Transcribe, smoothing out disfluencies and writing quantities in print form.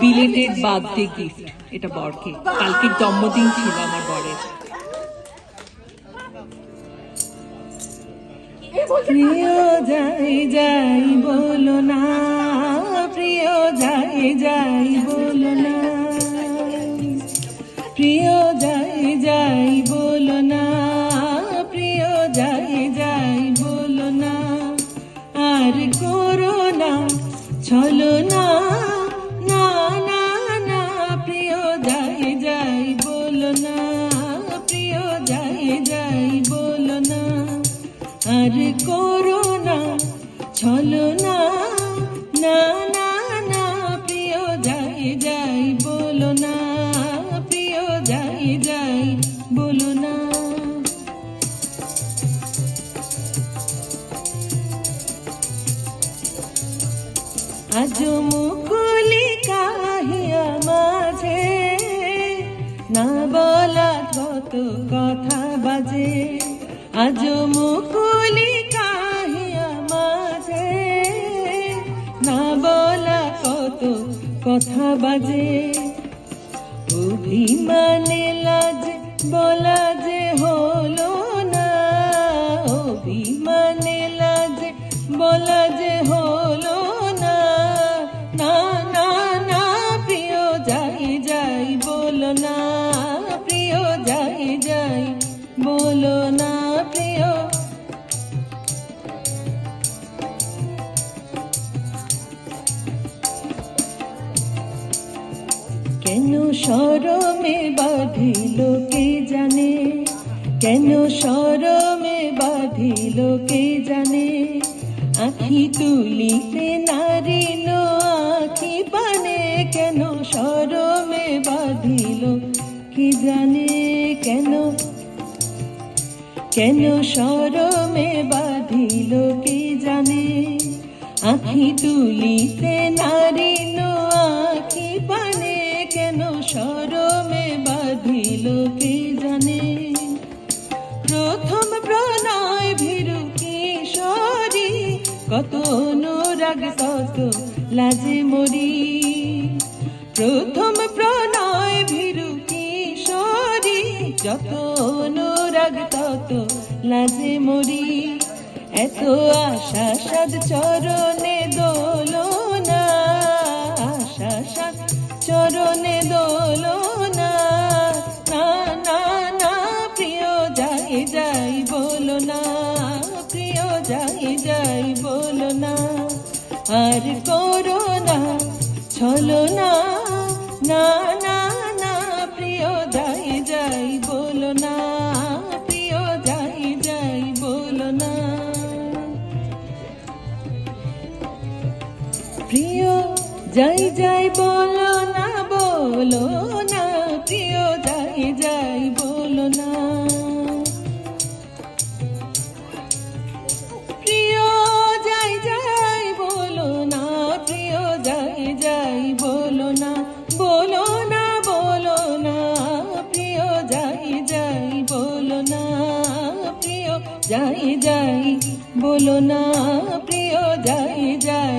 Belated birthday gift, এটা বরকে। কালকে জন্মদিন ছিল আমার বরের। প্রিয় যাই যাই বলো না, প্রিয় যাই যাই বলো না, প্রিয় যাই যাই বলো না, প্রিয় যাই যাই বলো না, আর করো না চলো না, না না না, প্রিয় যাই যাই বলো না, প্রিয় যাই যাই বলো না, আর করো না চলো না, না না না, প্রিয় যাই যাই বলো না, প্রিয় যাই যাই বলো না। আজ মুকুলি কাহিয়া মাঝে না বলা কত কথা বাজে, আজ মুকুলি কাহিয়া মাঝে না বলা কত কথা বাজে, অভিমানে লাজ বলা যে হলো না, অভিমানে লাজ বলা যে হলো না, না না না, প্রিয় যাই যাই বলো না, প্রিয় যাই যাই বলো না, প্রিয়। কেন শরমে বাঁধিল কে জানে, কেন শরমে বাঁধিল কে জানে, আখি তুলিতে নারিল আখি পানে, কেন শরমে বাঁধিল কে জানে, কেন কেন শরমে বাঁধিল কে জানে, আখি তুলিতে নারিল আখি পানে, কেন শরমে বাঁধিল কে জানে, প্রথম প্রণয় ভীরু কিশোরী, কত অনুরাগ তত লাজে মরি, প্রথম প্রণয় ভীরু কিশোরী, যত অনুরাগ তত লাজে মরি, এত আশা সাদ চরণে দোলনা, আশা সাদ চরণে দোলনা, না না না, প্রিয় যাই যাই বলো না, প্রিয় যাই যাই বলো না, আর করো না চলো না, না না না, প্রিয় যাই যাই বলো না, প্রিয় যাই যাই বলো না, প্রিয় যাই যাই বলো না, বলো না, প্রিয় যাই যাই বলো না, প্রিয় যাই যাই বলো না, প্রিয় যাই যাই বলো না, বলো না বলো না, প্রিয় যাই যাই বলো না, প্রিয় যাই যাই বলো না, প্রিয় যাই যাই